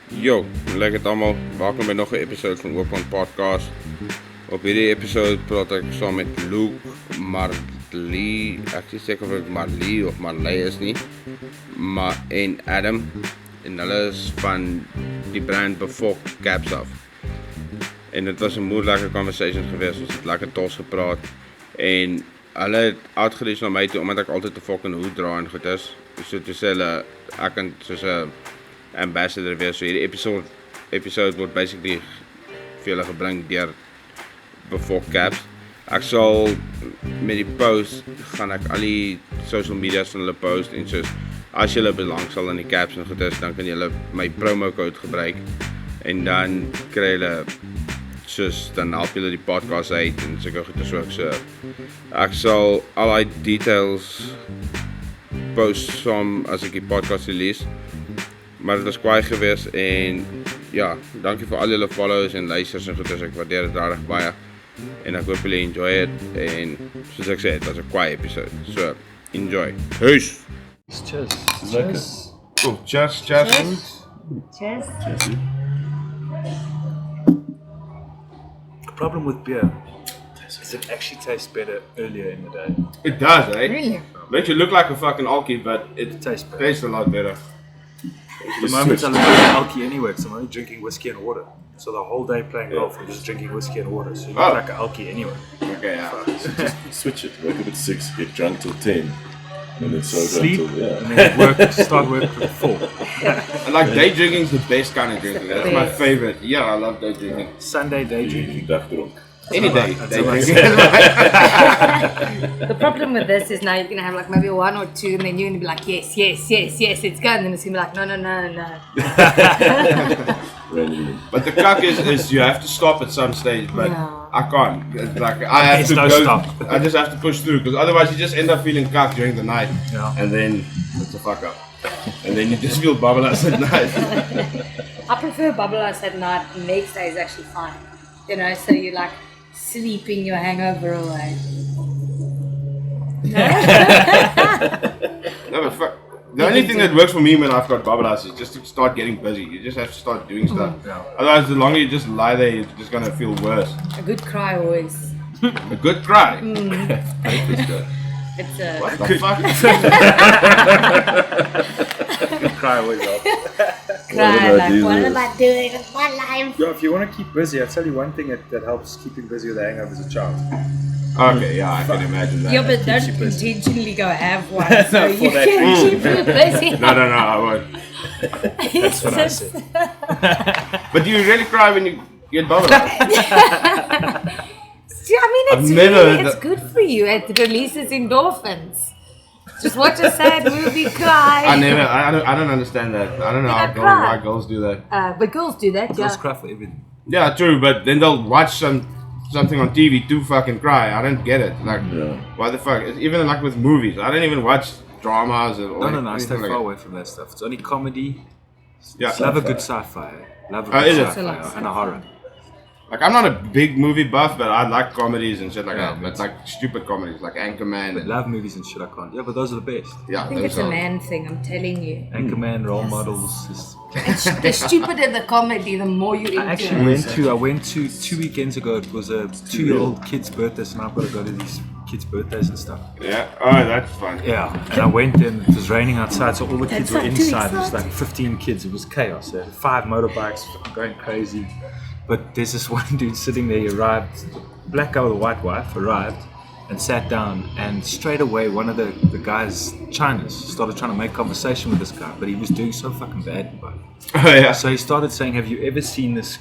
Yo, lekker het allemaal. Welkom bij nog een episode van Oopmond Podcast. Op hierdie episode praat ek saam met Luke, Marlee, ek is seker of ek Marlee of Marlee is nie, en Adam, en hulle is van die brand Befok Caps af. En dit was 'n moeilike conversation geweest, ons het lekker tos gepraat, en hulle het uitgereis na my toe, omdat ek altyd 'n fucking hoed dra en goed is, so toe sê hulle, ek kan soos 'n ambassador wees, so hierdie episode word basically vir julle gebring deur Befok Caps. Ek sal met die post, gaan ek al die social medias van hulle post, en soos, as julle belangstel in die caps en goed is, dan kan julle my promo code gebruik, en dan kry julle, soos, dan help julle die podcast uit, en sulke goed is ook, so, ek sal al die details post saam as ek die podcast release, maar het was kwaai geweest, en ja, dankie vir al julle follows en luisters en goed is, ek waardeer het rarig baie, en ek hoop julle enjoy it, en soos ek sê, het was 'n kwaai episode, so, enjoy. Peace! Cheers. Cheers. Oh, cheers, cheers. Cheers. The problem with beer is it actually tastes better earlier in the day. It does, eh? Really? Makes you look like a fucking alkie, but it Tastes better. tastes a lot better. At the moment I'm drinking alky anyway because I'm only drinking whiskey and water. So the whole day playing golf, I'm just drinking whiskey and water. So you look like an alky anyway. Okay, yeah. Switch it, wake up at 6, get drunk till 10, and then sober Sleep, until, and then start work at 4. I like day drinking is the best kind of drinking. That's my favorite. Yeah, I love day drinking. Sunday day drinking. dagdronk. Any day, day drinking. The problem with this is now you're going to have like maybe one or two and then you're going to be like, yes, it's good. And then it's going to be like, no. Randomly. But the cuck is you have to stop at some stage, but No. I can't. It's like I have There's to no go. stop. I just have to push through because otherwise you just end up feeling cuck during the night, Yeah. and then it's a fuck up, and then you just feel bubble ass at night. I prefer bubble ice at night. Next day is actually fine. You know, so you're like sleeping your hangover away. No, but fuck. The only thing that works for me when I've got bubble ass is just to start getting busy. You just have to start doing stuff. Yeah. Otherwise, the longer you just lie there, you're just gonna feel worse. A good cry always. A good cry. It's a... What the fuck? Cry always up. Cry What like, do what this? am I doing with my life? Yeah, if you want to keep busy, I'll tell you one thing that helps keeping busy with a hangover as a child. Okay, yeah, I can imagine that. Yeah, but don't keeps you busy. intentionally go have one so you that can keep you busy. No, I won't. That's what I said. But do you really cry when you get bubble ass? See, I mean, it's I've never really, heard it's that. good for you. It releases endorphins. Just watch a sad movie, cry. I don't understand that. I don't know You don't cry. why girls do that. But girls do that, Girls yeah. cry for everything. Yeah, true, but then they'll watch something on TV to fucking cry. I don't get it. Like, Yeah. why the fuck? It's even like with movies. I don't even watch dramas or No, I anything stay like far that. away from that stuff. It's only comedy. Yeah. Love a good sci-fi. Love a Oh, good is it? sci-fi and a horror. Like, I'm not a big movie buff, but I like comedies and shit like Yeah, that. But like stupid comedies, like Anchorman. But love movies and shit I can't. Yeah, but those are the best. Yeah, I think those it's a are- man thing, I'm telling you. Anchorman, role models. The stupider the comedy, the more you I into actually it. went to 2 weekends ago. It was a 2-year-old kid's birthday, so now I've got to go to these kids' birthdays and stuff. Yeah. Oh, that's fun. Yeah, and I went in, it was raining outside, so all the kids That's were not too inside. It was exciting. like 15 kids, it was chaos. There were 5 motorbikes going crazy. But there's this one dude sitting there, he arrived, black guy with a white wife, arrived and sat down, and straight away one of the guys, Chinas, started trying to make conversation with this guy, but he was doing so fucking bad about it. Oh, yeah. So he started saying, have you ever seen this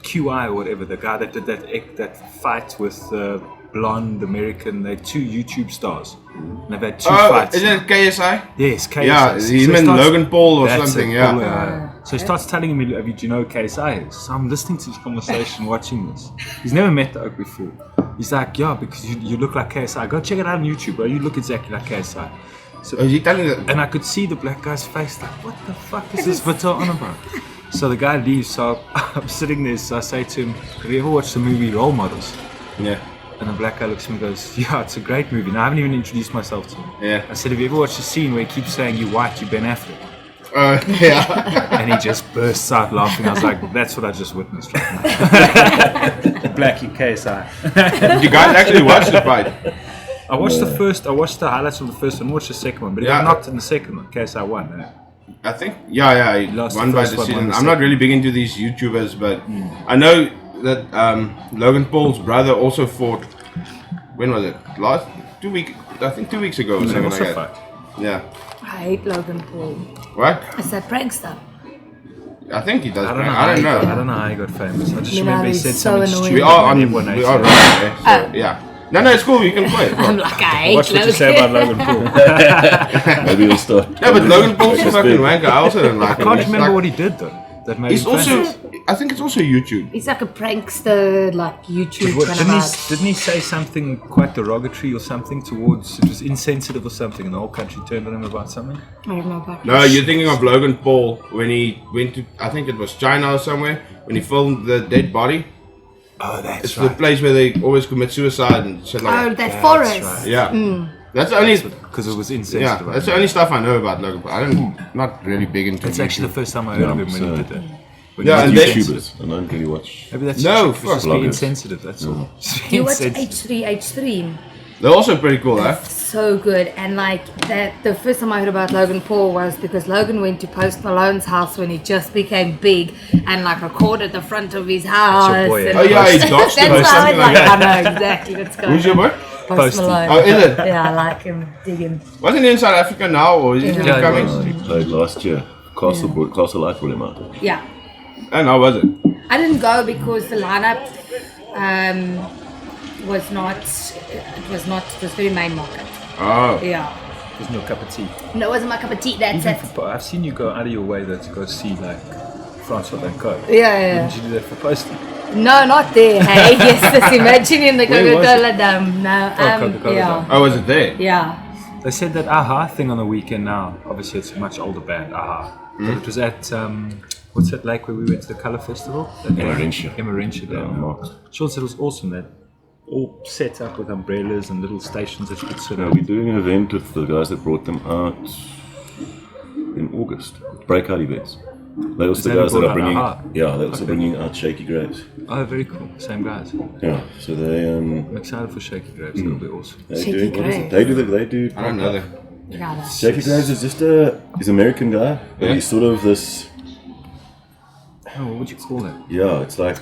QI or whatever, the guy that did that fight with the blonde American, they're 2 YouTube stars. And they've had 2 fights. Isn't it KSI? Yes, KSI. Yeah, So he's he in starts- Logan Paul or That's something, it, yeah. Paul, so he starts telling me, do you know who KSI is? So I'm listening to this conversation, watching this. He's never met the oak before. He's like, yeah, because you look like KSI. Go check it out on YouTube, bro. You look exactly like KSI. So, is he telling that? and I could see the black guy's face, like, what the fuck is this Vital on about? So the guy leaves, so I'm sitting there, so I say to him, have you ever watched the movie Role Models? Yeah. And the black guy looks at me and goes, yeah, it's a great movie. Now, I haven't even introduced myself to him. Yeah. I said, have you ever watched the scene where he keeps saying, you white, you Ben Affleck? Yeah. And he just bursts out laughing. I was like, that's what I just witnessed right now. Black, you KSI. Did you guys actually watch the fight? I watched the highlights of the first one, watched the second one, but he got knocked in the second one. KSI won. I think, yeah, he lost won the by first one, decision. won the I'm not second. really big into these YouTubers, but I know that Logan Paul's brother also fought. When was it? Last 2 weeks? I think 2 weeks ago or something like that. fight. Yeah. I hate Logan Paul. What? It's that prankster. I think he does. I don't know. I don't know. I don't know how he got famous. I just You know, remember he he's said so something annoying. stupid. We are on. and everyone hates We are him. right. So, yeah. No, it's cool. You can play. I'm like, I hate Watch what Logan. you say about Logan Paul. Maybe we'll start. Yeah, but Logan Paul's a fucking wanker. I also don't like I him. can't He's remember like- what he did though. That made He's him famous. also. I think it's also YouTube. He's like a prankster, like YouTube What, kind of vibe. didn't he say something quite derogatory or something towards, it was insensitive or something, and the whole country turned on him about something? I don't know about No, you're thinking of Logan Paul when he went to, I think it was China or somewhere, when he filmed the dead body. Oh, that's It's the place where they always commit suicide and shit like Oh, that. that forest. right. Yeah. That's the only, Because it was yeah, insensitive. that's the only stuff I know about Logan Paul. I don't, not really big into It's actually the first time I heard of him when he did that. When Yeah, he and was then- YouTubers. I don't really watch. maybe that's No, just, fuck. just be Bloggers. insensitive, that's all. Just be Do you watch insensitive. H3? They're also pretty cool, huh? So good. And like that, the first time I heard about Logan Paul was because Logan went to Post Malone's house when he just became big and like recorded the front of his house. your boy, and- eh? Oh yeah, he doxed him or That's why I something was like like, that. I know exactly what's going on. Who's your boy? Post Posty. Malone. Oh, is it? Yeah, I like him. Dig him. Wasn't he in South Africa now, or is he Yeah, coming? He played last year. Castle Light brought him out. Yeah. And how was it? I didn't go because the lineup was not. It was very main market. Oh. Yeah. There's no cup of tea. No, it wasn't my cup of tea. That's Even it. for, I've seen you go out of your way to go see like Francois Van Gogh. Yeah. Did you do that for posting? No, not there. Hey, yes, just imagine in the Where was Coca-Cola Dome. No, Coca-Cola yeah, Dome. Oh, was it there? yeah. They said that Aha thing on the weekend now. Obviously, it's a much older band, Aha. But it was at what's that lake where we went to the Colour Festival? Emmarentia. Emmarentia Yeah, Dam. marked. Sean said it was awesome. That all set up with umbrellas and little stations that you could sit Yeah, on. we're doing an event with the guys that brought them out in August. Breakout events. They're also that the guys who that brought are bringing. out Aha? Yeah, they're also Okay. bringing out Shaky Graves. Oh, very cool. Same guys. Yeah, so they I'm excited for Shaky Grapes. It'll be awesome. they Shaky do what is it? Graves. They do. I don't know. That. Yeah, that's Shaky Graves is just he's an American guy, but Yeah. he's sort of this. Oh, what would you call it? Yeah, it's like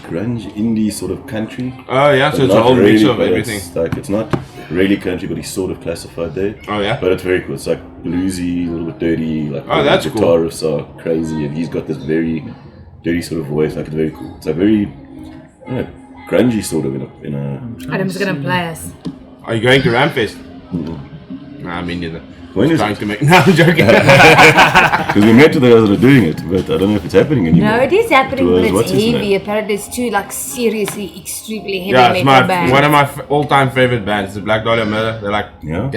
grunge indie sort of country. Oh yeah, so But it's a not whole mix really, of but everything. It's like it's not really country, but he's sort of classified there. Oh yeah. But it's very cool. It's like bluesy, a little bit dirty. Like Oh, the that's guitar cool. riffs are crazy, and he's got this very dirty sort of voice. Like it's very cool. It's like very, I don't know, grungy sort of in a. Adam's gonna play us. Are you going to Ramfest? Nah, me neither. When is Trying it? to make. No, I'm joking. Because we met with the guys that are doing it, but I don't know if it's happening anymore. No, it is happening, It but was- it's what's his heavy. name? Apparently, it's two like seriously, extremely heavy Yeah, it's metal bands. one of my all-time favorite bands. The Black Dahlia Murder. They're like Yeah?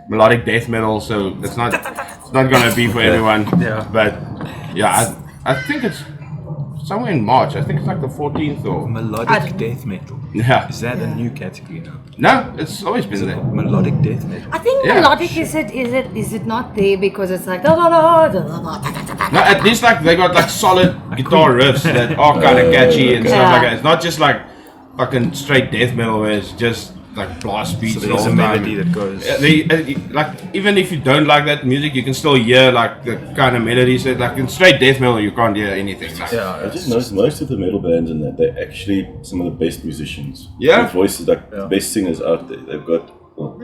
melodic death metal, so it's not gonna be for everyone. Yeah. But yeah, I think it's somewhere in March. I think it's like the 14th or Melodic death metal. yeah. Is that a new category now? No, it's always been there. Melodic death metal. I think Yeah. melodic is it not there because it's like da da da da da da da da da. No, at least like they got like solid guitar riffs that are kind of catchy and stuff Yeah. like that. It's not just like fucking straight death metal where it's just like blast beats So the there's whole a time. melody that goes. Like even if you don't like that music, you can still hear like the kind of melodies that like in straight death metal you can't hear anything. Like, Yeah, I just noticed most of the metal bands and that they're actually some of the best musicians. Yeah. With voices like the best singers out there. They've got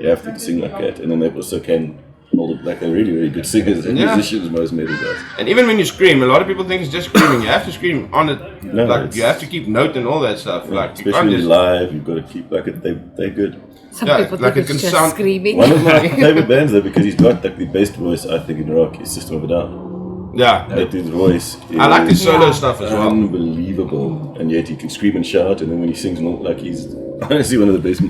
you have to sing like that, and then they also can hold it like they're really, really good singers and Yeah. musicians. Most metal guys. And even when you scream, a lot of people think it's just screaming. You have to scream on it. No, like it's- you have to keep note and all that stuff. Like you can't Especially just. live, you've got to keep like it. They're good. Some Yeah, people like think it it's can just sound- screaming. One of my favorite bands though, because he's got like the best voice I think in rock is System of a Down. Yeah. That dude's voice. I like his is solo Yeah. stuff as well. unbelievable, and yet he can scream and shout, and then when he sings, like he's honestly one of the best.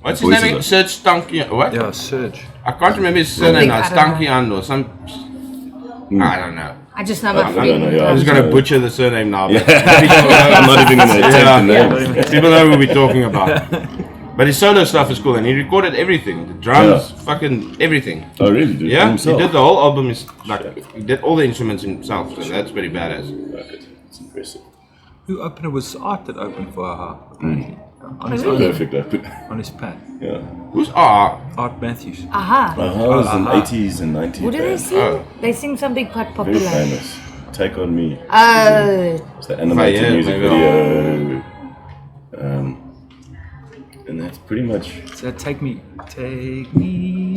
What's his name? Serge Stankian. What? Yeah, Serge. I can't remember his surname now. I don't know. Stankian or some. I don't know. I just know my I don't friend. know, yeah. I'm just gonna butcher the surname now. But I'm not even going to attempt the name. people know who we're talking about. But his solo stuff is cool, and he recorded everything. The drums, fucking everything. Oh really? Dude? Yeah, Himself? he did the whole album. He did all the instruments himself, so that's pretty badass. Okay, it's impressive. Who opened it was Art that opened for Aha, apparently. On his Really? Perfect open. on his pad. Yeah. Who's Art? Art Matthews. Aha. Was in 80s and 90s. What do they band. sing? They sing something quite Very popular. famous. Take on Me. Oh. It's the animated Yeah, music maybe. video. And that's pretty much. So take me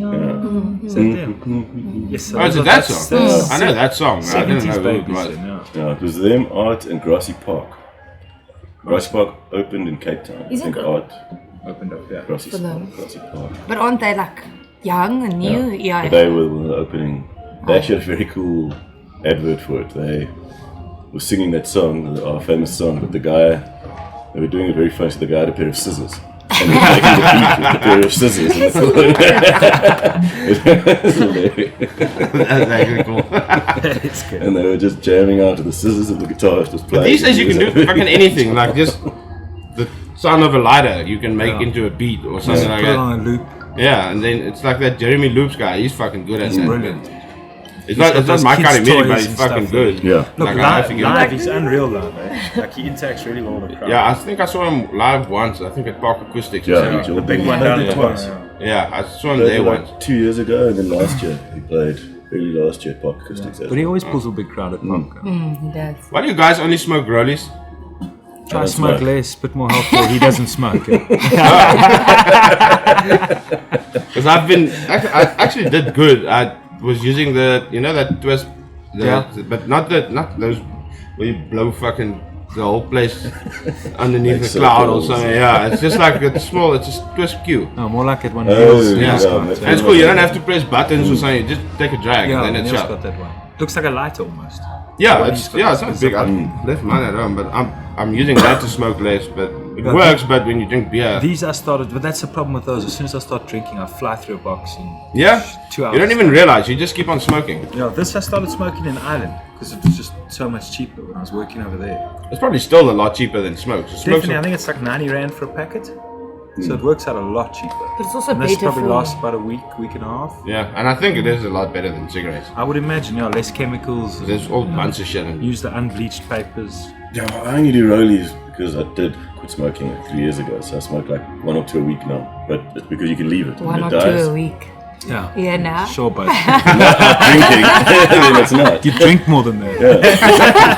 on. Is that them? Yes, Oh, is it that song? I know that song. I didn't know 70s who it babies. was. Yeah. Yeah, it was them, Art, and Grassy Park. Grassy Park opened in Cape Town. Is I think it? Art, Opened up, yeah. Grassy For them. Park. But aren't they like young and new? Yeah. But they were the opening. They actually had a very cool advert for it. They were singing that song, our famous song, but the guy, they were doing it very funny. So the guy had a pair of scissors. And he was making the beat with a pair of scissors. And it's hilarious. That's actually cool. It's good. And they were just jamming out to the scissors and the guitarist was playing. But these days you can do fucking anything, like just the sound of a lighter you can make into a beat or something Just like put it that. on a loop. Yeah, and then it's like that Jeremy Loops guy. He's fucking good at He's that. brilliant. It's not those my kind of kids' music, but toys he's and fucking stuff. good. Yeah. Look, Like, I have to give him- live, he's unreal live, eh? Like he interacts really well with the crowd. Yeah, I think I saw him live once. I think at Park Acoustics. or Yeah, something. The big one down in twice. Yeah, I saw him Played there like once. 2 years ago, and then last year he played early last year at Park Acoustics. But he always pulls a big crowd at punk. He does. Why do you guys only smoke Rollies? Try don't smoke smoke. less, bit more helpful. He doesn't smoke. Eh? Because I actually did good. I was using that twist, but not those where you blow fucking the whole place underneath Like the cloud or circles. something. Yeah, it's just like it's small. It's just twist cue. No, more like it when Oh, Neil's yeah. got that's it. And it's cool. You don't have to press buttons or something. You just take a drag Yeah, and then it's Neil's shut. got that one. Looks like a lighter almost. Yeah, Well, it's he's got not big. I left mine at home, but I'm using that to smoke less. But it works. But when you drink beer, These I started, but that's the problem with those. As soon as I start drinking, I fly through a box in yeah, 2 hours. you don't even realize. You just keep on smoking. Yeah, this I started smoking in Ireland because it was just so much cheaper when I was working over there. It's probably still a lot cheaper than smoke. So smoke's Definitely, I think it's like 90 Rand for a packet. So it works out a lot cheaper. But it's also And this better probably for lasts about a week and a half. yeah, and I think it is a lot better than cigarettes. I would imagine, yeah, less chemicals. There's all bunch of shit in. Use the unbleached papers. Yeah, I only do rollies because I did quit smoking like 3 years ago. So I smoke like 1 or 2 a week now. But it's because you can leave it. one and or it two dies. a week. Yeah. Yeah, now. Sure, but Drinking, then it's not. you drink more than that.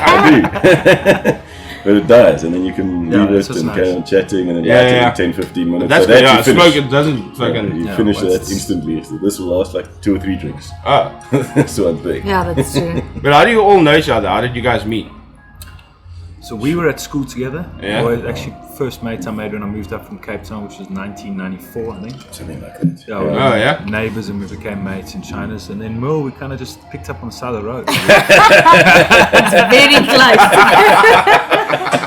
I do. But it dies, and then you can Yeah, leave it's it just and nice. carry on chatting, and then Yeah, light it yeah. in 10, 15 minutes. That's so that good. Yeah, you finish. smoke it doesn't fucking. You Yeah, finish once that it's- instantly. So this will last like 2 or 3 drinks. Ah, That's one thing. Yeah, that's true. but how do you all know each other? How did you guys meet? So we were at school together. Yeah. Well, actually, first mates I made when I moved up from Cape Town, which was 1994, I think. Something like that. Yeah, we Oh, were yeah? neighbours and we became mates in China's. And then Merle, we kind of just picked up on the side of the road. Very close.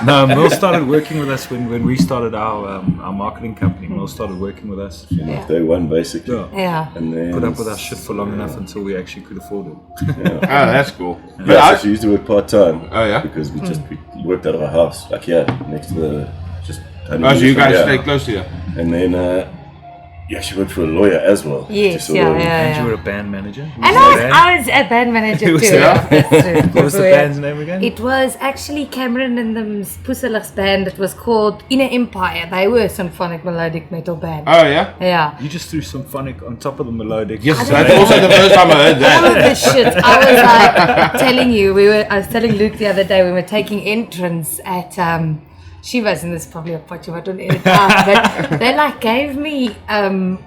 No, Merle started working with us when we started our marketing company. Merle started working with us. From like day one, basically. Yeah. Yeah. And then Put up with our shit for long enough until we actually could afford it. Oh, that's cool. But Yeah, I, so she used to work part time. Oh, yeah? Because we worked out of our house, like here, next to the just. so you guys yeah. stay close to you. And then you actually worked for a lawyer as well. Yes, Just sort yeah, of- yeah. And you were a band manager. And I was a band manager Who was too. that? That's true. What was the band's name again? It was actually Cameron and the Pusselach's band. It was called Inner Empire. They were a symphonic melodic metal band. Oh, yeah? Yeah. You just threw symphonic on top of the melodic. Yes, that's also the first time I heard All of that. this shit. I was like telling you, I was telling Luke the other day we were taking entrance at Shiva's, and this is probably a part you don't edit out, but they like gave me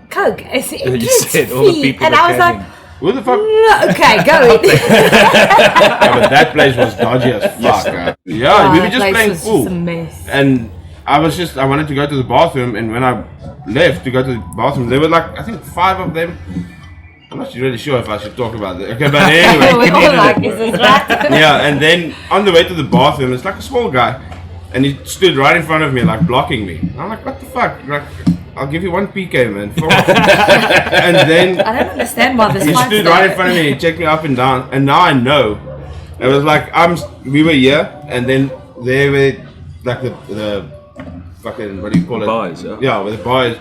Coke as the entrance said all the fee, people and that I was came like, Who the fuck? "No, okay, go. Yeah, but that place was dodgy as fuck. Yeah, we were just playing was pool. Just a mess. And I wanted to go to the bathroom, and when I left to go to the bathroom, there were like, I think 5 of them. I'm not really sure if I should talk about that. Okay, but anyway. We're all like, is this right? Yeah, and then on the way to the bathroom, it's like a small guy. and he stood right in front of me, like blocking me. And I'm like, what the fuck? Like, I'll give you one PK, man. And then I don't understand why this he fight's stood there. right in front of me, he checked me up and down, and now I know. It was like we were here, and then they were like the fucking, what do you call it? Boys, Yeah, with the boys.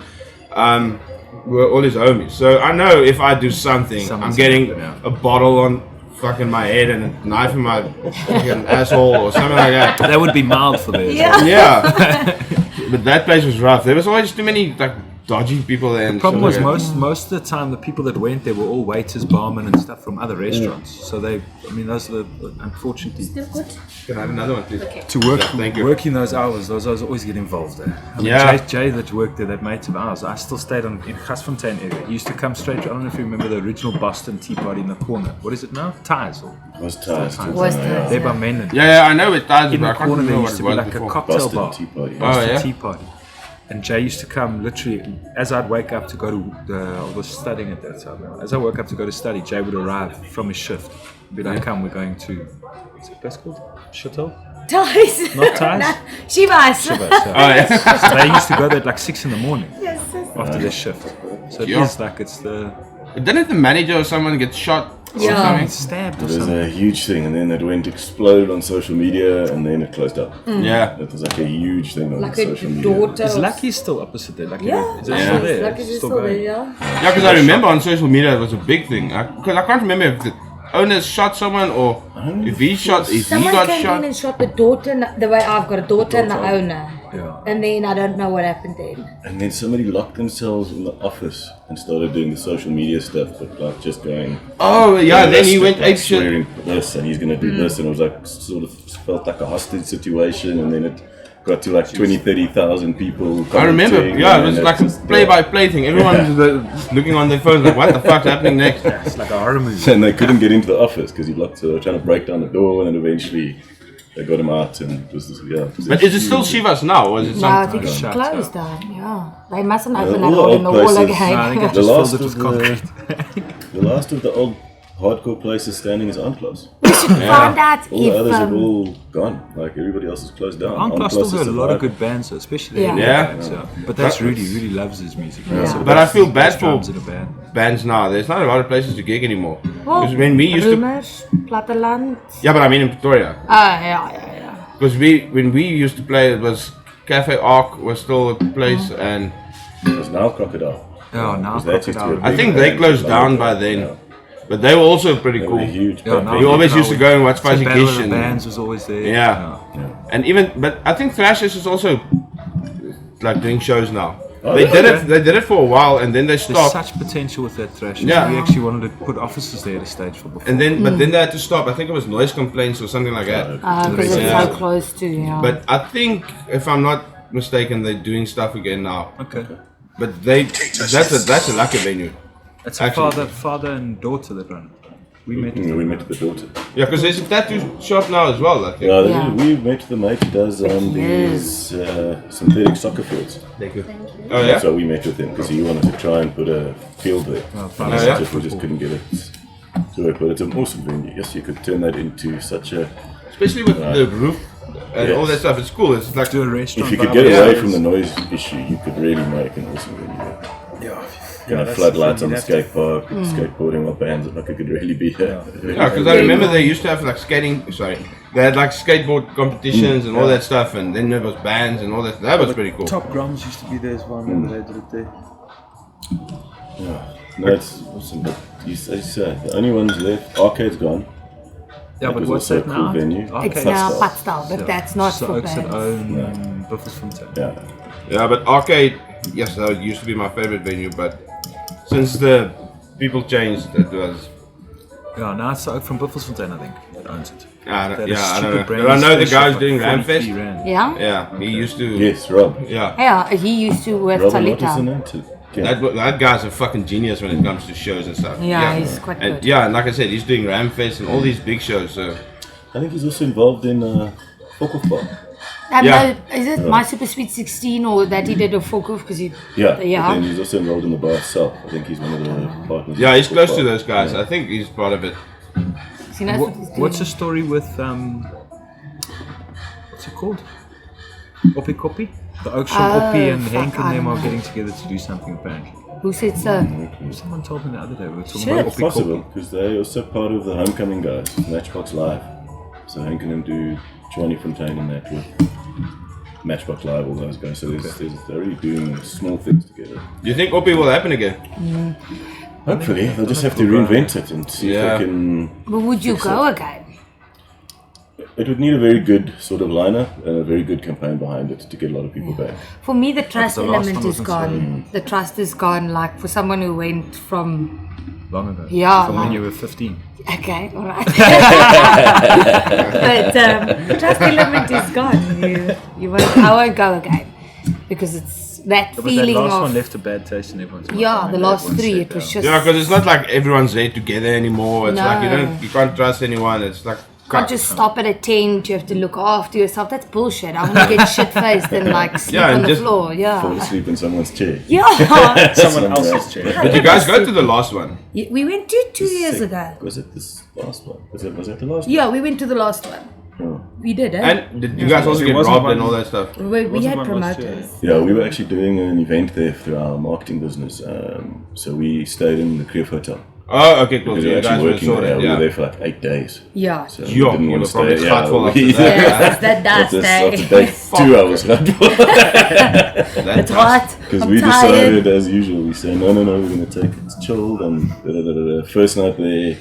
Were all his homies. So I know if I do something, I'm getting a bottle on fucking my head and a knife in my fucking asshole or something like that. That would be mild for there. Yeah. Yeah. But that place was rough. There was always too many like dodgy people there. The problem was most of the time the people that went there were all waiters, barmen and stuff from other restaurants. So those are unfortunately Still good? Can I have another one, please? to work Thank you. working those hours always get involved there. I mean, Yeah. Jay that worked there, that mate of ours, I still stayed in Gasfontein area. He used to come straight. I don't know if you remember the original Boston Tea Party in the corner. What is it now? Ties or Was ties. Was ties. there by Menon. Yeah, I know it does, In but the I can't corner there remember what used it to be was like a before. cocktail Boston bar. Tea Party. Boston yeah? Tea Party. And Jay used to come literally as I'd wake up to go to I was studying at that time. As I woke up to go to study, Jay would arrive from his shift. Be like, come, we're going to what's the place called? Chateau? Ties. Not Ties? No, Shivas. Chivas, Oh yeah. So they used to go there at like 6 a.m. Yes. after their shift. So it Yeah. is like it's the Didn't the manager or someone get shot or Yeah. something? stabbed or It was something. a huge thing, and then it exploded on social media, and then it closed up. Yeah. It was like a huge thing on Like a social media. daughter. Is of- Lucky still opposite there? Lucky, Yeah. is it still there? Lucky's It's still there, going. yeah. Yeah, because I remember on social media it was a big thing. Because I can't remember if the owners shot someone or if he Someone got came shot. in and shot the daughter, the way I've got a daughter and the owner. Yeah. And then I don't know what happened then. And then somebody locked themselves in the office and started doing the social media stuff, but like just going. Oh yeah, then he went like ape shit. swearing this, and he's gonna do this, and it was like sort of felt like a hostage situation, and then it got to like 20, 30,000 people. I remember, commenting, yeah, it and was then like a just- play-by-play thing. Everyone was looking on their phones like, what the fuck's happening next? It's like a horror movie. And they couldn't get into the office because he locked. So they were trying to break down the door, and then eventually they got him out, and it was this, yeah. It was But is it still Shivas now, or is it No, I something? think it's Shut closed down, yeah. They mustn't open all that the hole old in the wall places- No, I think again. it The just last filled it of with concrete. the last of the old hardcore places standing is Enclose. We should find out All the if others have all gone. Like everybody else is closed down. Enclave still Enclose got is a lot of surviving. good bands, especially Yeah. Yeah. But that's Rudy. Rudy loves his music. Yeah. But I feel bad Best for drums in a band. bands now. There's not a lot of places to gig anymore. Well, Because when we used to, Rumors, Platteland. yeah, but I mean in Pretoria. Yeah. Because when we used to play, it was Cafe Arc was still a place, and There's now Crocodile. Oh, now Because that used to be a Crocodile. I think they closed down by then. Yeah. But they were also pretty They were cool. a huge Yeah, band. now We always used to go and watch So Fuzzy Battle of Gish the and Bands was always there. Yeah. And even, but I think Thrashers is also like doing shows now. Oh, They really? did it for a while, and then they There's stopped. such potential with that thrash. Yeah. We actually wanted to put officers there to stage for before. And then, but then they had to stop. I think it was noise complaints or something like that. Because it's Yeah. so close to, yeah. But I think, if I'm not mistaken, they're doing stuff again now. Okay. But that's a lucky venue. It's a Actually- father and daughter that run it. We met. We met the daughter. Yeah, because there's a tattoo shop now as well. I think. Yeah, Yeah. we met the mate who does these synthetic soccer fields. Thank you. Oh yeah. So we met with him because he wanted to try and put a field there. fun. And yeah. we just couldn't get it to work. But it's an awesome venue. Yes, you could turn that into such a. Especially with the roof and all that Yes. stuff. It's cool. It's like Do a restaurant. If you could vibe. get Yeah. away from the noise issue, you could really make an awesome venue. Yeah. You know, that's floodlights the on the thing, you'd skate park, skateboarding or bands. Like it could really be. Yeah, because I remember they used to have like skating. Sorry, they had like skateboard competitions and all that stuff, and then there was bands and all that. That was pretty cool. Top Grums used to be there as well. Remember they did it there. Yeah. No, it's awesome. But you say the only ones left. Arcade's gone. Yeah, That but was what's also that a cool now? venue. Arcade. it's now Patstyle. Patstyle, but that's not so for Oaks that bands. own Buffelsfontein. Yeah. Yeah, but arcade, yes, that used to be my favorite venue, but since the people changed, it was. Yeah, now it's the Oak from Buffelsfontein, I think, that owns it. I That don't, is yeah, I stupid don't know. brand But I know the special, guy's like doing 43 Ramfest. rand. Yeah? Yeah, he used to. Yes, Rob. Yeah, Yeah, he used to with Rob, and what is the Talita. name? Yeah. that guy's a fucking genius when it comes to shows and stuff. Yeah, he's quite and, good. yeah, and like I said, he's doing Ramfest and all these big shows. So I think he's also involved in Fokov Bar. And Yeah. is it My Super Sweet 16 or that he did a focus because he. Yeah. But Yeah. then he's also involved in the bar itself. I think he's one of the partners. yeah, he's of close Fokov to Bar. those guys. I think he's part of it. He knows what he's doing. What's the story with what's it called? Oppie Koppie? The Oaksham Oppie and fuck, Henk and I them don't are know. getting together to do something apparently. Who said so? Someone told me the other day we were talking Shit. about It's Oppie possible, Koppie. because they're also part of the Homecoming guys, Matchbox Live. So Hank and them do Johnny Fontaine and that with Matchbox Live, all those guys. So they're already doing small things together. Do you think Oppie will happen again? Hopefully, they'll just have to reinvent it and see if Yeah. they can. But would you go again? It would need a very good sort of lineup and a very good campaign behind it to get a lot of people back. For me, the trust the last element one is wasn't gone. The trust is gone. Like for someone who went from Long ago. Yeah, From when like- you were 15. okay, all right, but the trust element is gone. You won't. I won't go again because it's that But that feeling last of one left a bad taste in everyone's mouth. yeah. I The remember last everyone three, said it was that. just Yeah, because it's not like everyone's there together anymore. It's like No. you can't trust anyone. It's like can't just stop at a tent. You have to look after yourself. That's bullshit. I want to get shit faced and like sleep Yeah, and on the just floor. Fall Yeah, asleep in someone's chair. yeah. Someone else's chair. Did you guys go to the last one? We went to 2 years ago. Was it this last one? Was that the last Yeah, we went to the last one. one? Oh. We did, eh? And did you guys also It get wasn't robbed one- and all that stuff? we Wasn't had one last promoters. Yeah, we were actually doing an event there through our marketing business. So we stayed in the Creef Hotel. Oh, okay, cool. Because So we were you guys actually were working sorted, there. We were yeah. there for like 8 days. Yeah. So Yo, we didn't you want were to probably stay. schatvol after we- that. Yes, that does After stay. day 2 hours. That It's does- hot. Because I'm we tired. decided, as usual, we say, no, we're going to take it chilled. And first night there,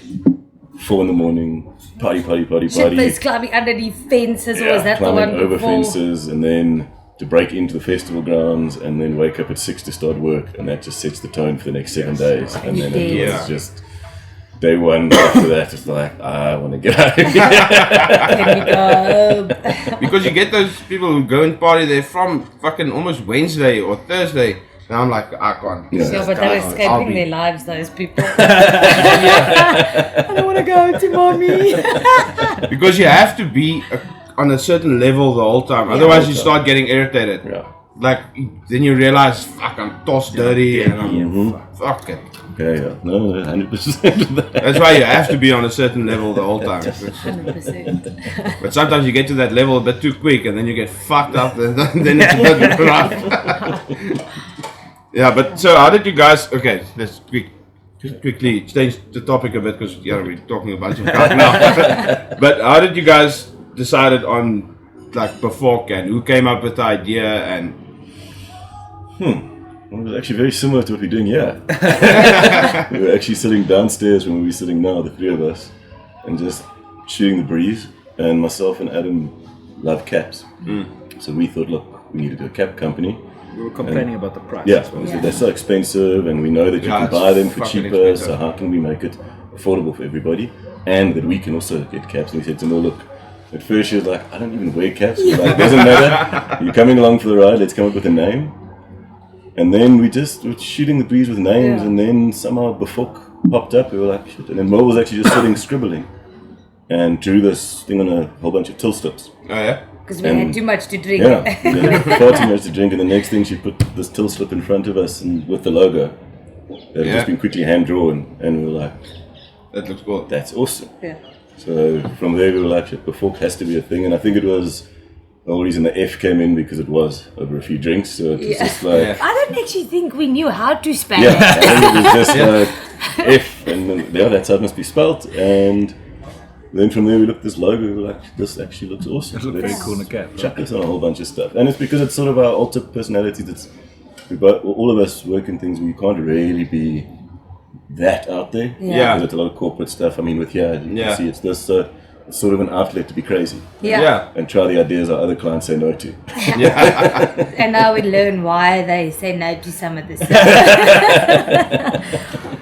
4 in the morning, party. Shit-faced climbing underneath fences, or was that the climbing one over before? fences, and then to break into the festival grounds, and then wake up at 6 to start work, and that just sets the tone for the next 7 days. And then it Yeah. was just day one after that. It's like I want to get out of here. Can we go? Because you get those people who go and party there from fucking almost Wednesday or Thursday. And I'm like, I can't. Yeah. Yeah, but they're I'll escaping be- their lives, those people. I don't want to go to mommy. Because you have to be on a certain level the whole time. Otherwise, you start getting irritated. Yeah. Like, then you realize, fuck, I'm tossed dirty. And I'm, fuck it. Okay, yeah. No, 100%. That's why you have to be on a certain level the whole time. 100%. But sometimes you get to that level a bit too quick and then you get fucked up and then it's a bit rough. Yeah, but so how did you guys, okay, let's quickly change the topic a bit because we're talking about some stuff now. But how did you guys decided on like Befok and who came up with the idea and It was actually very similar to what we're doing here. We were actually sitting downstairs when we were sitting now, the three of us, and just shooting the breeze. And myself and Adam love caps. So we thought, look, we need to do a cap company. We were complaining about the price. Yeah, as well. they're so expensive, and we know that you Yeah, can it's buy them for fucking cheaper. expensive. So how can we make it affordable for everybody, and that we can also get caps? And we said to them, look. At first she was like, I don't even wear caps. We're like, doesn't matter. You're coming along for the ride. Let's come up with a name. And then we were shooting the breeze with names, Yeah. and then somehow Befok popped up. We were like, shit. And then Mo was actually just sitting scribbling, and drew this thing on a whole bunch of till slips. oh yeah? Because we had too much to drink. Yeah, we had far too much to drink. And the next thing, she put this till slip in front of us and with the logo that had just been quickly hand drawn, and we were like, That looks cool. that's awesome. Yeah. So from there we were like, shit, Befok has to be a thing. And I think it was the whole reason the F came in because it was over a few drinks. So it was just like, Yeah. I don't actually think we knew how to spell yeah, it. I think it was just like F, and then that's how it must be spelt. And then from there we looked at this logo, we were like, this actually looks awesome. It looked very cool in a cap. Chuck this on a whole bunch of stuff. And it's because it's sort of our alter personality that's, all of us work in things where you can't really be that out there. Yeah. There's a lot of corporate stuff. I mean, with here, you Yeah. can see it's this, it's sort of an outlet to be crazy. Yeah. And try the ideas our other clients say no to. And now we learn why they say no to some of this stuff.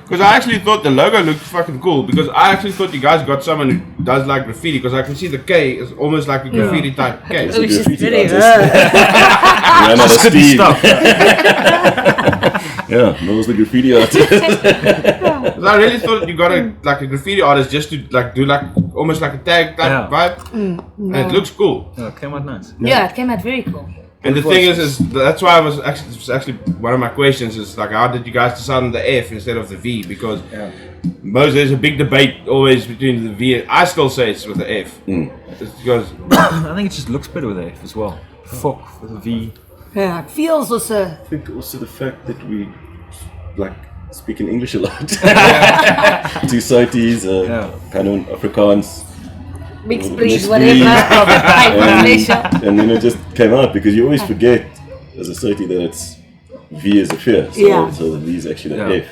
Because I actually thought the logo looked fucking cool. Because I actually thought you guys got someone who does like graffiti. Because I can see the K is almost like a graffiti type K. It's a Which is graffiti pretty artist. Ran out of steam. Yeah, that was the graffiti artist. Because I really thought you got a graffiti artist just to like do like almost like a tag type Yeah. vibe. And it looks cool. Yeah, it came out nice. Yeah, it came out very cool. And the thing is that's why it was actually one of my questions is like, how did you guys decide on the F instead of the V? Because there's a big debate always between the V. I still say it's with the F. It's because I think it just looks better with the F as well. Befok with a V. Yeah, it feels also. I think also the fact that we like speak in English a lot. Two Soties, Pan Afrikaans. Mixed breed, whatever. And then it just came out because you always forget as a Soti that it's V is a fear. So the V is actually the F.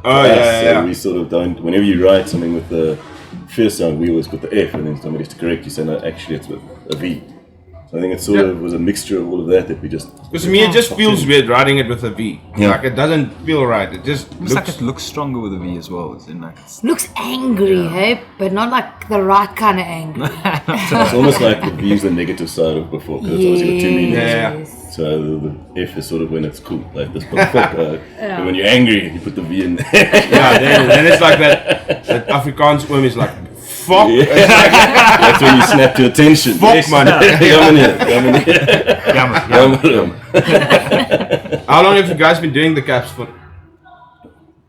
So we sort of don't, whenever you write something with the fear sound, we always put the F, and then somebody's to correct you, say no, actually it's with a V. I think it sort of was a mixture of all of that we just... Because to me it just feels weird writing it with a V. Like it doesn't feel right. It just looks like it looks stronger with a V as well. As in like looks angry, hey? But not like the right kind of angry. It's almost like the V is the negative side of Befok, because it's obviously got two meanings. So the F is sort of when it's cool, like this Befok. But when you're angry, you put the V in there. then it's like that Afrikaans oom is like, fuck. That's when you snap to attention. Fuck, man. How long have you guys been doing the caps for?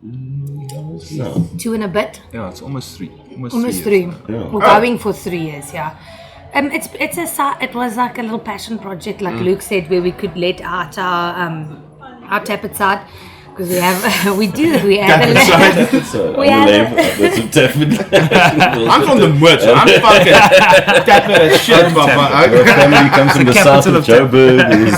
No. 2 and a bit. Yeah, it's almost 3. Almost 3. We're going for 3 years, it was like a little passion project, like Luke said, where we could let out our tappet side. Because we have a I'm from the Moor, so I'm fucking tapping as shit, Papa. Our family comes from the south of Joburg.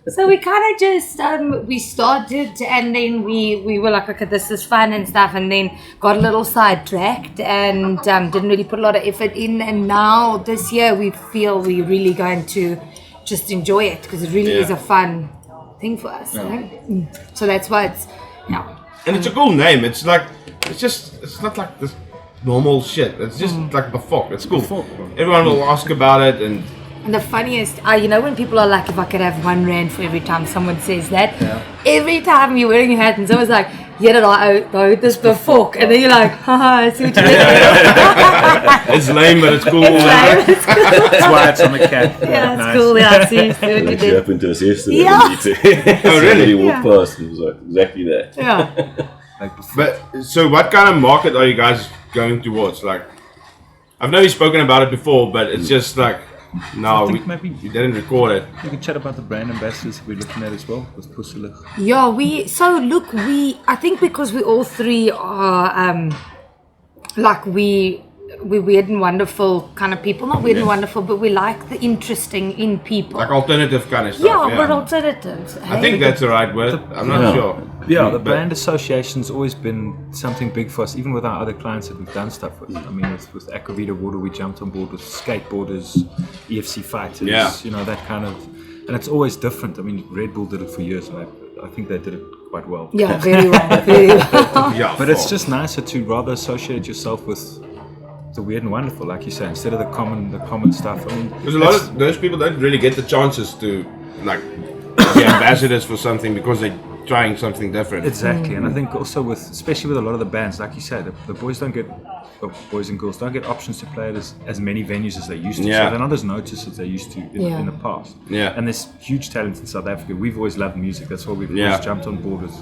So we kind of just, we started and then we were like, okay, this is fun and stuff, and then got a little sidetracked and didn't really put a lot of effort in, and now this year we feel we're really going to just enjoy it because it really is a fun thing for us, so that's why it's and it's a cool name. It's like it's not like this normal shit. It's just like Befok. It's cool. Everyone will ask about it, and the funniest, when people are like, if I could have R1 for every time someone says that, every time you're wearing a hat and someone's like, I heard this Befok, and then you're like, haha, I see what you did. It's lame, but it's cool. That's why it's on the cap. Yeah, it's cool. Yeah, I see what you It did. happened to us yesterday. Yeah. Oh, really? Somebody walked past and it was like exactly that. Yeah. But so, what kind of market are you guys going towards? Like, I've never spoken about it before, but it's just like. No, we didn't record it. We can chat about the brand ambassadors we're looking at as well with Pusselig. Yeah, I think because we all 3 are we're weird and wonderful kind of people. Not weird and wonderful, but we like the interesting in people. Like alternative kind of stuff. Yeah, we're alternatives. I think that's the right word. I'm not sure. Yeah, the brand association's always been something big for us, even with our other clients that we've done stuff with. I mean, with Aquavita Water, we jumped on board with skateboarders, EFC fighters, that kind of. And it's always different. I mean, Red Bull did it for years, and I think they did it quite well. Yeah, very well. But it's just nicer to rather associate yourself with the weird and wonderful, like you say, instead of the common stuff. I mean, because a lot of those people don't really get the chances to like be ambassadors for something because they're trying something different. Exactly, and I think also especially with a lot of the bands, like you said, the boys and girls don't get options to play at as many venues as they used to. So they're not as noticed as they used to in the past. And there's huge talent in South Africa. We've always loved music. That's why we've always jumped on board with,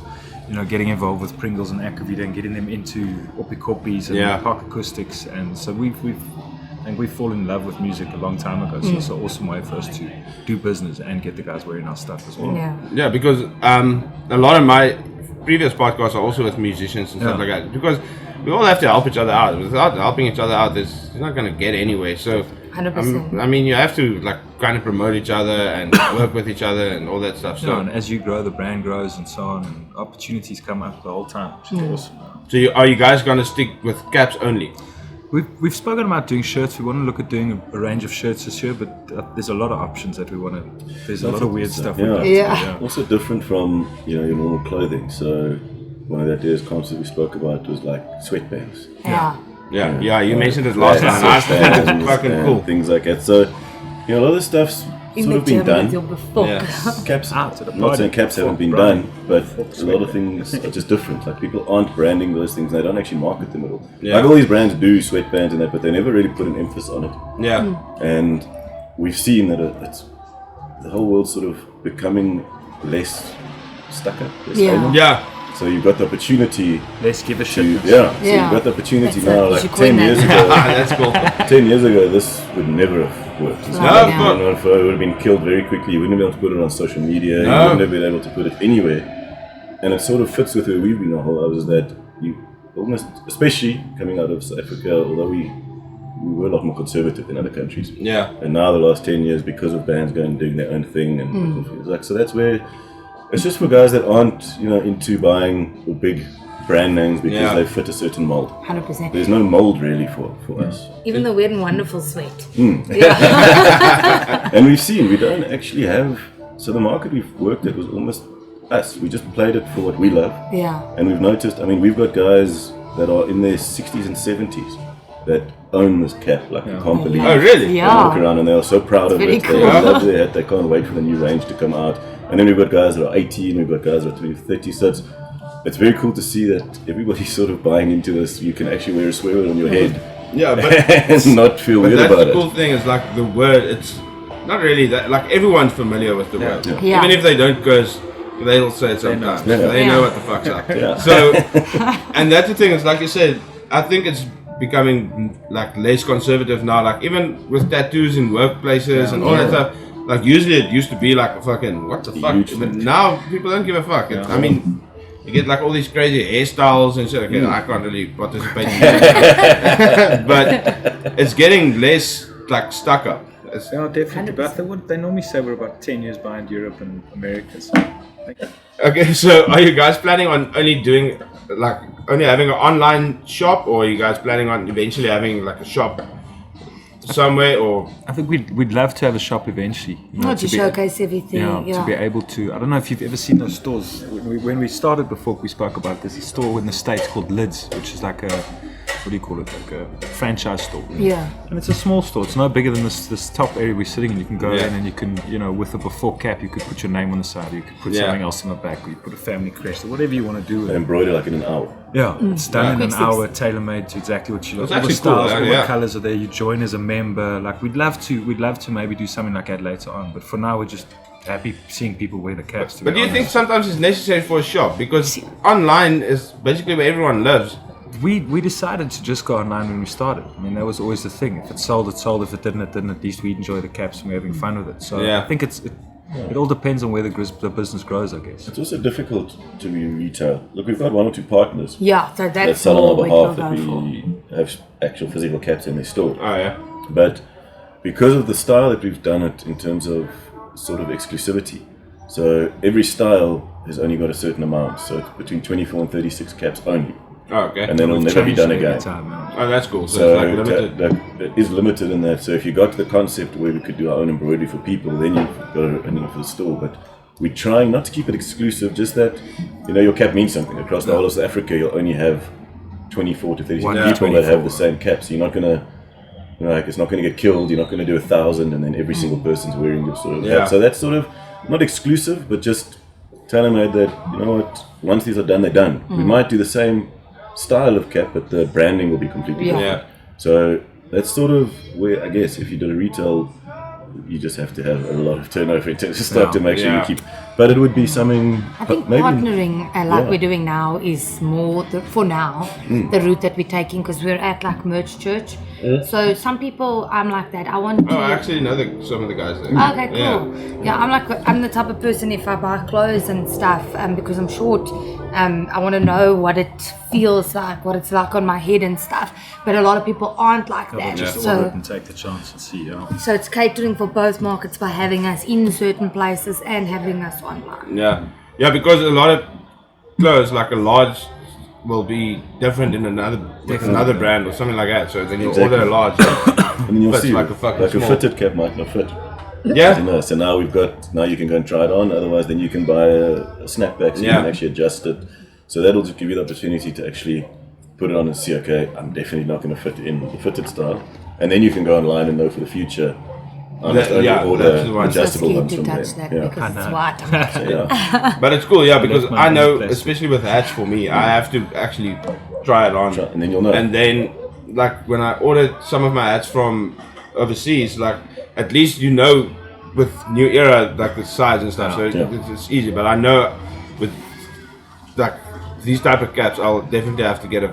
getting involved with Pringles and Aquavita and getting them into Oppikoppies and Park Acoustics, and so we've fallen in love with music a long time ago. So it's an awesome way for us to do business and get the guys wearing our stuff as well. Yeah, because a lot of my previous podcasts are also with musicians and stuff like that. Because we all have to help each other out. Without helping each other out, it's not going to get anywhere. So 100%. I mean, you have to kind of promote each other and work with each other and all that stuff. So and as you grow, the brand grows and so on, and opportunities come up the whole time, which is awesome. So are you guys going to stick with caps only? We've spoken about doing shirts. We want to look at doing a range of shirts this year, but there's a lot of options that we want to. There's a lot of weird stuff. Also different from your normal clothing. So one of the ideas concept we spoke about was like sweatbands. Yeah, you mentioned it last time. I think it's fucking cool. Things like that. So a lot of the stuff's sort of been done. Caps, not saying caps haven't been done, but a lot of things are just different. Like people aren't branding those things; they don't actually market them at all. Like all these brands do sweatbands and that, but they never really put an emphasis on it. Yeah. And we've seen that it's the whole world sort of becoming less stuck up. Less anal. Yeah. So you've got the opportunity Let's give a to, shit. so you've got the opportunity That's now, it. like You should 10 coin years that. ago. That's cool. 10 years ago, this would never have worked. This No, would of have course. been on fire, it would have been killed very quickly. You wouldn't have been able to put it on social media. You No. wouldn't have been able to put it anywhere. And it sort of fits with where we've been our whole lives, is that you almost, especially coming out of South Africa, although we were a lot more conservative than other countries. Yeah. And now the last 10 years, because of bands going and doing their own thing, and it's like, so that's where it's just for guys that aren't, into buying big brand names because they fit a certain mold. 100%. There's no mold really for us. Even the weird and wonderful sweat. And we've seen, we don't actually have, so the market we've worked at was almost us. We just played it for what we love. Yeah. And we've noticed, we've got guys that are in their 60s and 70s that own this cap, like I can't believe Oh, it. really? They Yeah. walk around and they are so proud of Very it. cool. They love their hat. They can't wait for the new range to come out. And then we've got guys that are 18, we've got guys that are 20, 30. So it's very cool to see that everybody's sort of buying into this. You can actually wear a sweater on your head Yeah, but and not feel But weird that's about the it. cool thing is like the word. It's not really that. Like everyone's familiar with the word. Yeah. Even if they don't curse, they'll say it sometimes. Yeah. They know what the fuck's up. Yeah. So, and that's the thing. Is like you said. I think it's becoming like less conservative now. Like even with tattoos in workplaces and all that stuff. Like usually it used to be like a fucking what the fuck. Huge But thing. now people don't give a fuck. I mean. You get like all these crazy hairstyles and shit. Okay, I can't really participate in that. But it's getting less like stuck up. It's, Yeah, definitely. But they normally say we're about 10 years behind Europe and America. So, okay, so are you guys planning on only doing like only having an online shop, or are you guys planning on eventually having like a shop somewhere, or I think we'd love to have a shop eventually. Not to showcase everything. To be able to. I don't know if you've ever seen those stores. When we started before, we spoke about this. A store in the States called Lids, which is like a, what do you call it? Like a franchise store. Yeah. And it's a small store. It's no bigger than this top area we're sitting in. You can go Yeah. in and you can, with a Befok Cap, you could put your name on the side. Or you could put something else in the back. Or you put a family crest or whatever you want to do with it. Embroider like in an hour. Yeah, it's done in an Quick hour, tailor-made to exactly what you It's like. All the actually cool, styles, all yeah. the colours are there. You join as a member. Like we'd love to maybe do something like that later on. But for now, we're just happy seeing people wear the caps. but do you think sometimes it's necessary for a shop, because online is basically where everyone lives? We decided to just go online when we started. I mean, that was always the thing. If it sold, it sold. If it didn't, it didn't. At least we enjoy the caps and we're having fun with it. So Yeah. I think it all depends on where the business grows, I guess. It's also difficult to be retail. Look, we've got one or two partners Yeah, so that that's sell on more our what behalf we'll that go for. we have actual physical caps in their store. Oh yeah. But because of the style that we've done it in terms of sort of exclusivity, so every style has only got a certain amount. So it's between 24 and 36 caps only. Oh, okay. And then it'll We've never be changed done it every again. time, yeah. Oh, that's cool. So, So it's like limited. it is limited in that. So if you got to the concept where we could do our own embroidery for people, then you've got it for the store. But we're trying not to keep it exclusive, just that, your cap means something. Across the whole of South Africa, you'll only have 24 to 36 One people that have 24. the same cap. So you're not going to, it's not going to get killed. You're not going to do 1,000 and then every single person's wearing your sort of Yeah. cap. So that's sort of not exclusive, but just tailor-made that, once these are done, they're done. We might do the same style of cap, but the branding will be completely Yeah. different. Yeah. So that's sort of where, I guess, if you did a retail, you just have to have a lot of turnover in terms of stuff to make sure Yeah. you keep. But it would be something. I think maybe, partnering like yeah. we're doing now is more for now the route that we're taking, because we're at like merch church. So some people I'm like that. I want to. Oh, I actually know some of the guys there. Okay, cool. Yeah, I'm the type of person, if I buy clothes and stuff, because I'm short, I want to know what it feels like, what it's like on my head and stuff. But a lot of people aren't like that. Just order So it and take the chance and see. Yeah. so it's catering for both markets by having us in certain places and having us online. Yeah, yeah, because a lot of clothes, like a large, will be different in another brand or something like that. So then you Exactly. order a large. And then you'll Fits see, like a fucking small. fitted cap might not fit. Yeah, So now you can go and try it on. Otherwise, then you can buy a snapback so you Yeah. can actually adjust it. So that'll just give you the opportunity to actually put it on and see, okay, I'm definitely not going to fit in the fitted style. And then you can go online and know for the future, I must only yeah, order that's the one. I'm so adjustable scared ones to from touch there. that because it's white. Yeah. but it's cool. Yeah, because my I know, plastic. especially with hats, for me, I have to actually try it on, And then you'll know. And then, like when I ordered some of my hats from overseas, like at least you know with New Era like the size and stuff, so it's easy. But I know with like these type of caps, I'll definitely have to get a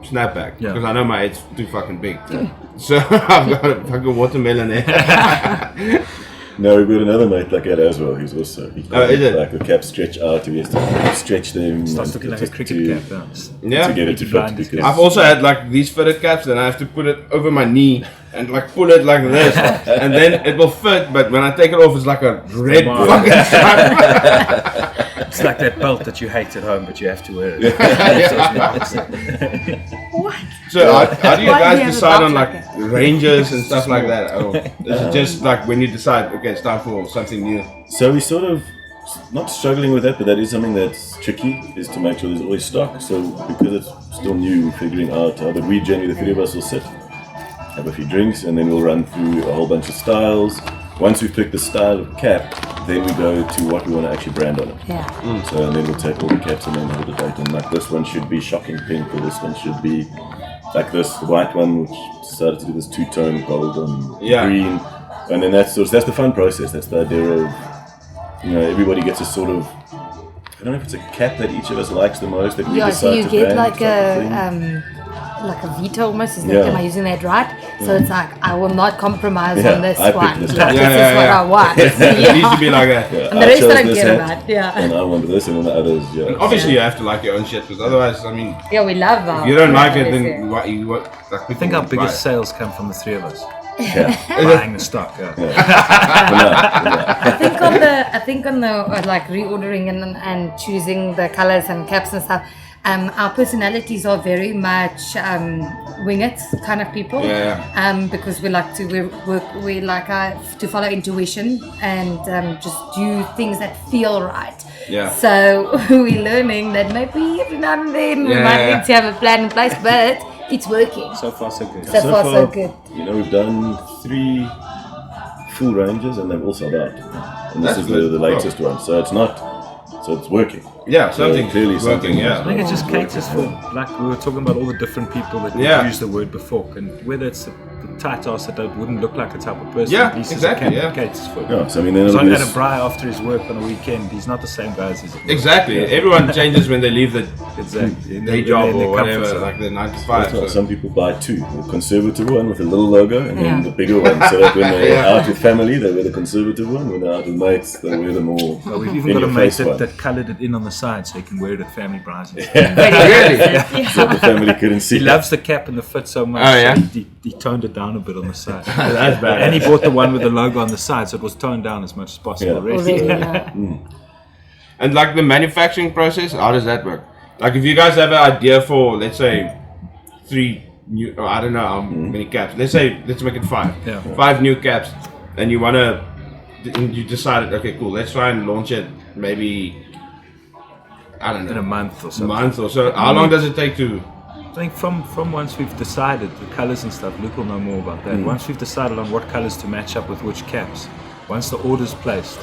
snapback because I know my head's too fucking big. So I've got a fucking watermelon there. No, we've got another mate like that as well. He's also is it? like the caps stretch out. He has to stretch them. Starts looking like a cricket cap. Yeah. To get it to fit. Because I've also had like these fitted caps, and I have to put it over my knee and like pull it like this, and then it will fit. But when I take it off, it's like a red fucking stripe. It's like that belt that you hate at home, but you have to wear it. What? So how do you Why do guys you have a decide belt on like like ranges and stuff like that? Or is it just like when you decide, okay, it's time for something new? So we sort of not struggling with that, but that is something that's tricky, is to make sure there's always stock. So because it's still new, figuring out how, but we generally, the three of us will sit, have a few drinks, and then we'll run through a whole bunch of styles. Once we've picked the style of cap, then we go to what we want to actually brand on it. Yeah. So and then we'll take all the caps and then hold the date. And like this one should be shocking pink, or this one should be like this white one, which decided to do this two-tone gold on green. And then that's the fun process. That's the idea of, you know, everybody gets a sort of, I don't know if it's a cap that each of us likes the most that we decide so you to get brand, like a veto almost, am I using that right? So it's like, I will not compromise on this I one. picked this Like, one. this is what I want. It needs to be like that. And the rest I chose don't this care hat, about. and I wanted this, and then the others, Obviously, you have to like your own shit, because otherwise, I mean, We love that. if you don't like it, then what you what? Like, We think our biggest sales come from the three of us. Yeah. Buying the stock. I think on the like reordering and choosing the colors and caps and stuff, our personalities are very much wing it kind of people. Because we like to we like to follow intuition and just do things that feel right. So we're learning that maybe every now and then we might need to have a plan in place, but it's working. So far, so good. So far, so good. You know, we've done 3 full ranges, and they've all sold out. And this is the latest one, so it's not. So it's working. Yeah, something clearly working. something. Yeah. I think it just caters for, like we were talking about, all the different people that use the word Befok, and whether it's the tight ass that wouldn't look like a type of person, at least exactly. it caters for. Yeah, so I mean, then So I had a Bri after his work on a weekend. He's not the same guy as he's at work. Exactly. Everyone changes when they leave the Exactly. day job or whatever, like the 9 to 5. So. Some people buy 2, the conservative one with a little logo, and then the bigger one, so that when they're out with family, they wear the conservative one. When they're out with mates, they wear the more. Well, we've even got a mate that coloured it in on the side so he can wear it at family bras. Really? So the family couldn't see. He loves the cap and the fit so much. So he toned it down a bit on the side. That's bad. And he bought the one with the logo on the side, so it was toned down as much as possible. Really. And like the manufacturing process, how does that work? Like if you guys have an idea for, let's say, 3 new, or I don't know how many caps. Let's make it 5. 5 new caps, and you decided, okay, cool, let's try and launch it maybe, I don't know, In a month or so. How long does it take to? I think from once we've decided the colours and stuff, Luke will know more about that. Once we've decided on what colours to match up with which caps, once the order's placed.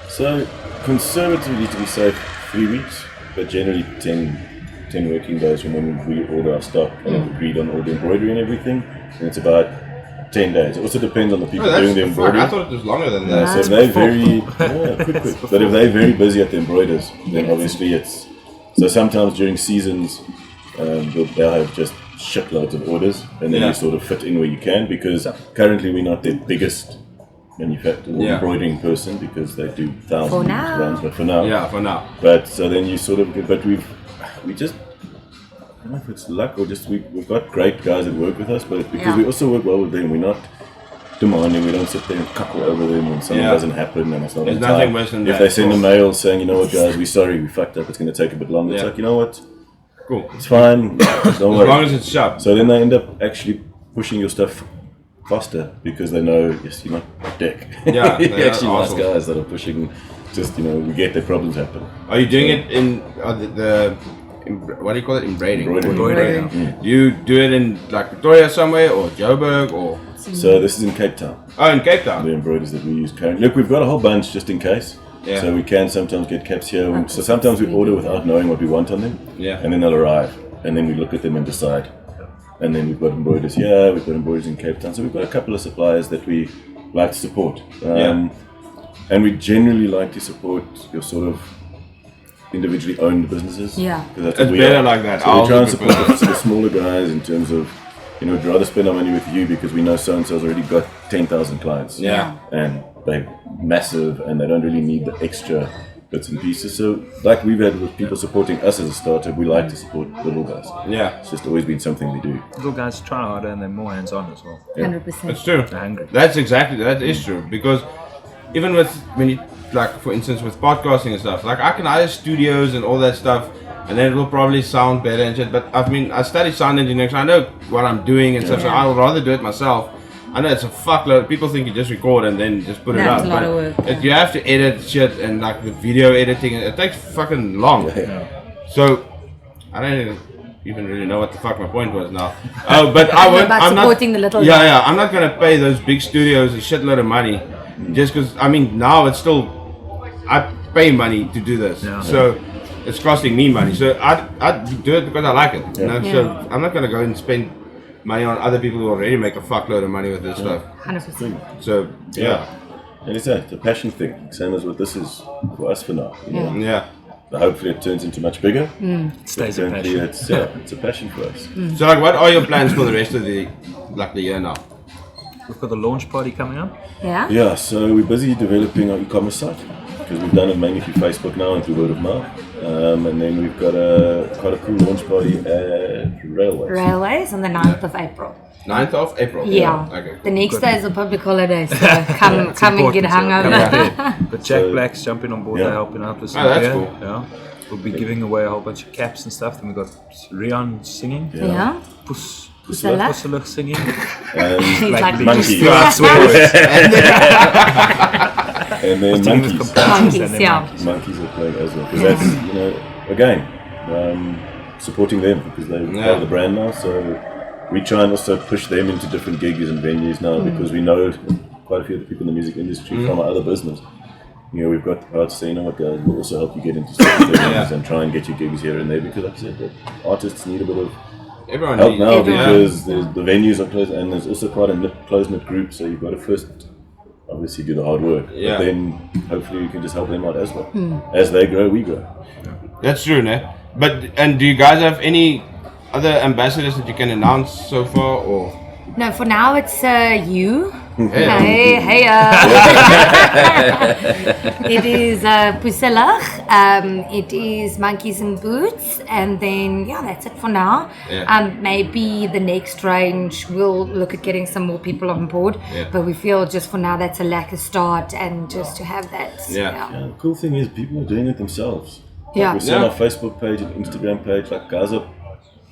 So conservatively, to be safe, 3 weeks, but generally 10 working days from when we order our stock and have agreed on all the embroidery and everything, and it's about 10 days. It also depends on the people doing the embroidery. I thought it was longer than that. So if they're quick. But if they're very busy at the embroiders, then obviously it's. So sometimes during seasons, they'll have just shitloads of orders, and then you sort of fit in where you can, because currently we're not the biggest manufacturer or embroidering person, because they do thousands of runs, but for now. Yeah, for now. But so then you sort of, but we just, I don't know if it's luck or just we've got great guys that work with us, but it's because we also work well with them. We're not demanding, we don't sit there and cuckle over them when something doesn't happen and it's not There's on nothing time. worse than if that. they send a mail saying, you know what guys, we're sorry, we fucked up, it's going to take a bit longer, it's like, you know what, cool, it's fine, don't worry. As long as it's sharp. So then they end up actually pushing your stuff faster, because they know, yes, you're not a dick. Yeah, you're actually nice awesome. guys that are pushing, just, you know, we get that problems happen. Are you doing it in what do you call it? Embroidering. Do you do it in like Pretoria somewhere, or Joburg, or? So this is in Cape Town. Oh, in Cape Town. The embroideries that we use currently. Look, we've got a whole bunch just in case. Yeah. So we can sometimes get caps here. So sometimes we order without knowing what we want on them. Yeah. And then they'll arrive. And then we look at them and decide. And then we've got embroideries here, we've got embroideries in Cape Town. So we've got a couple of suppliers that we like to support. And we generally like to support your sort of individually owned businesses. Yeah. Because It's better like that. So we try and support the smaller guys in terms of, we'd rather spend our money with you because we know so-and-so's already got 10,000 clients. Yeah. And they're massive and they don't really need the extra bits and pieces. So like we've had with people supporting us as a startup, we like to support little guys. Yeah. It's just always been something we do. Little guys try harder and they're more hands-on as well. 100%. It's true. They're hungry. That is true. Because even with, when you, like for instance with podcasting and stuff, like I can hire studios and all that stuff, and then it will probably sound better and shit. But I studied sound engineering, so I know what I'm doing and stuff. So I would rather do it myself. I know it's a fuckload. People think you just record and then just put it up. That's a lot of work. You have to edit shit and like the video editing. It takes fucking long. So I don't even really know what the fuck my point was now. Oh, but I won't. About I'm supporting not, the little Yeah, I'm not gonna pay those big studios a shitload of money just because. I mean, now it's still. I pay money to do this, so it's costing me money. So I do it because I like it. You know? So I'm not gonna go and spend money on other people who already make a fuckload of money with this stuff. 100%. So And it's a passion thing. Same as what this is for us for now. yeah. Hopefully it turns into much bigger. It stays a Currently passion. it's a passion for us. So like, what are your plans for the rest of the year now? We've got the launch party coming up. Yeah? Yeah, so we're busy developing our e-commerce site because we've done it mainly through Facebook now and through word of mouth. And then we've got quite a cool launch party at Railways on the 9th of April. 9th of April? Yeah. Okay. The next day is a public holiday, so come and get hungover. But Jack Black's jumping on board, they're helping out with some that's gear. cool. Yeah. We'll be giving away a whole bunch of caps and stuff. Then we've got Rian singing. Yeah? Puselig singing. And He's like, monkey. Yeah, swear words. And then Singing with monkeys. complaints and Monkeys, then yeah. monkeys. Monkeys are playing as well. Because that's, again, supporting them because they're part of the brand now. So we try and also push them into different gigs and venues now because we know quite a few of the people in the music industry from our other business. We've got parts saying, guys, we'll also help you get into certain venues and try and get your gigs here and there because like I said, the artists need a bit of Everyone help needs now because the venues are closed and there's also quite a close-knit group, so you've got to first obviously do the hard work, but then hopefully you can just help them out as well. As they grow, we grow. That's true, ne? And do you guys have any other ambassadors that you can announce so far, or? No, for now it's you. Hey. Hey. It is Puselig. It is Monkeys and Boots, and then that's it for now. Maybe the next range we'll look at getting some more people on board, but we feel just for now that's a lack of start, and just to have that. The cool thing is people are doing it themselves. Yeah. We see on our Facebook page and Instagram page, like guys are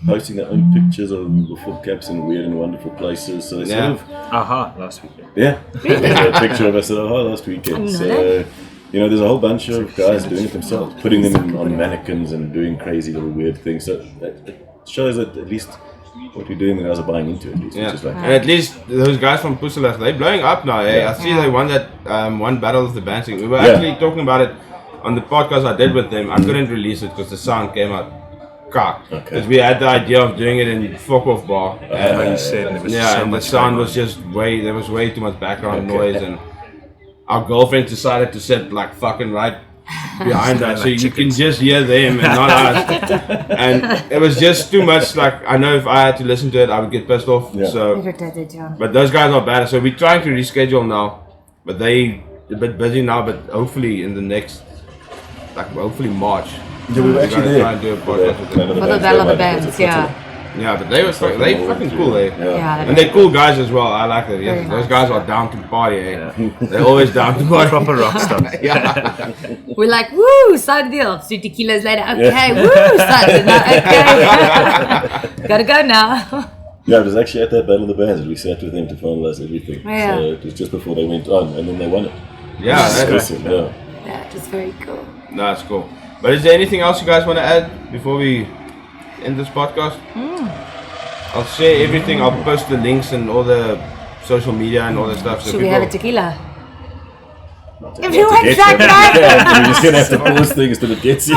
posting their own pictures of Befok Caps in weird and wonderful places. So it's sort of Last weekend. a picture of us at Aha last weekend. So there's a whole bunch of guys doing it themselves, putting them on mannequins and doing crazy little weird things. So it shows that at least what we're doing, the guys are buying into at least. Which is like, and at least those guys from Puselig, they're blowing up now. I see they won that one Battle of the Bands thing. We were actually talking about it on the podcast I did with them. I couldn't release it because the sound came out cocked. Because we had the idea of doing it in Fuck Off Bar. And you said there was so and the much sound going was just there was way too much background noise, and our girlfriends decided to sit like fucking right behind us, so you can just hear them and not us. And it was just too much. Like, I know if I had to listen to it, I would get pissed off. So, but those guys are better. So we're trying to reschedule now, but they a bit busy now. But hopefully in the next, hopefully March. we were actually there try and do a podcast with them. For the Battle of the Bands, Yeah, but they fucking cool, Yeah, and they're cool guys as well. I like them. Yeah, those guys are down to party. They're always down to party. Proper rock stars. We're like, woo, side deal. 2 tequilas later, okay, woo, side deal, okay. Gotta go now. Yeah, it was actually at that Battle of the Bands. We sat with them to finalize everything. Yeah. So it was just before they went on, and then they won it. Yeah, that's awesome. Yeah, it was very cool. No, that's cool. But is there anything else you guys want to add before we end this podcast? I'll share everything. I'll post the links and all the social media and all that stuff. So Should we have a tequila? people, Should we have a tequila? yeah, Should we have a tequila? Everyone's Get like you. that. You're just gonna have to pause things till it gets you.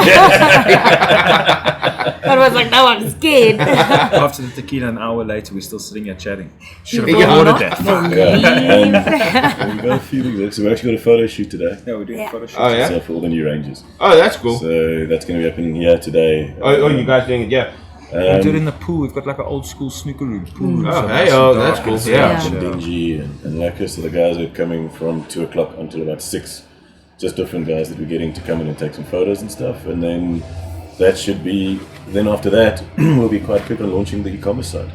I was like, no, I'm scared. After the tequila, an hour later, we're still sitting here chatting. Should have Yeah. recorded that. Fuck. And we've got a few things. So we actually got a photo shoot today. Yeah, we're doing a photo shoot. Oh yeah. So for all the new Rangers. Oh, that's cool. So that's going to be happening here today. Oh, you guys doing it? Yeah. We do it in the pool. We've got like an old school snooker room. Pool room. Oh, so hey, nice oh, and that's dark cool. and Yeah. such, And dingy and lacquer. So the guys are coming from 2 o'clock until about 6. Just different guys that we're getting to come in and take some photos and stuff. And then that should be, then after that, we'll be quite quick on launching the e-commerce site.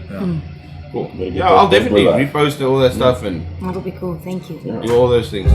Cool. Gotta get Yeah, that- I'll that definitely live. repost all that stuff and That'll be cool. Thank you. Yeah. do all those things.